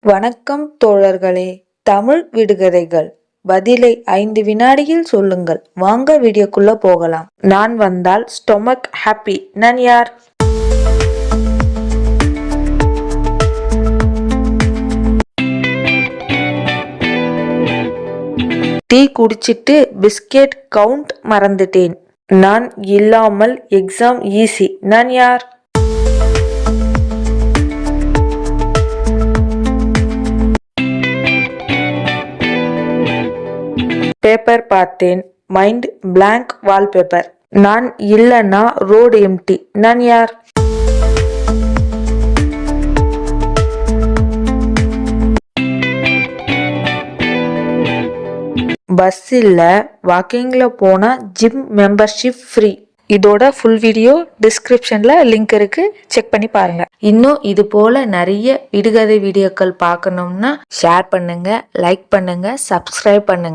வணக்கம் தோழர்களே. தமிழ் விடுகதைகள். பதிலை 5 வினாடியில் சொல்லுங்கள். வாங்க வீடியோக்குள்ள போகலாம். நான் வந்தால் ஸ்டொமக் ஹாப்பி. நான் யார்? டீ குடிச்சிட்டு பிஸ்கெட் கவுண்ட் மறந்துட்டேன். நான் இல்லாமல் எக்ஸாம் ஈஸி. நான் யார்? பேப்பர் பார்த்தேன். Mind blank wallpaper. நான் இல்லைன்னா ரோடு எம்டி. நான் யார்? பஸ் இல்ல, வாக்கிங்ல போனா ஜிம் மெம்பர்ஷிப் ஃப்ரீ. இதோட ஃபுல் வீடியோ டிஸ்கிரிப்ஷன்ல லிங்க் இருக்கு, செக் பண்ணி பாருங்க. இன்னும் இது போல நிறைய விடுகதை வீடியோக்கள் பார்க்கணும்னா ஷேர் பண்ணுங்க, லைக் பண்ணுங்க, சப்ஸ்கிரைப் பண்ணுங்க.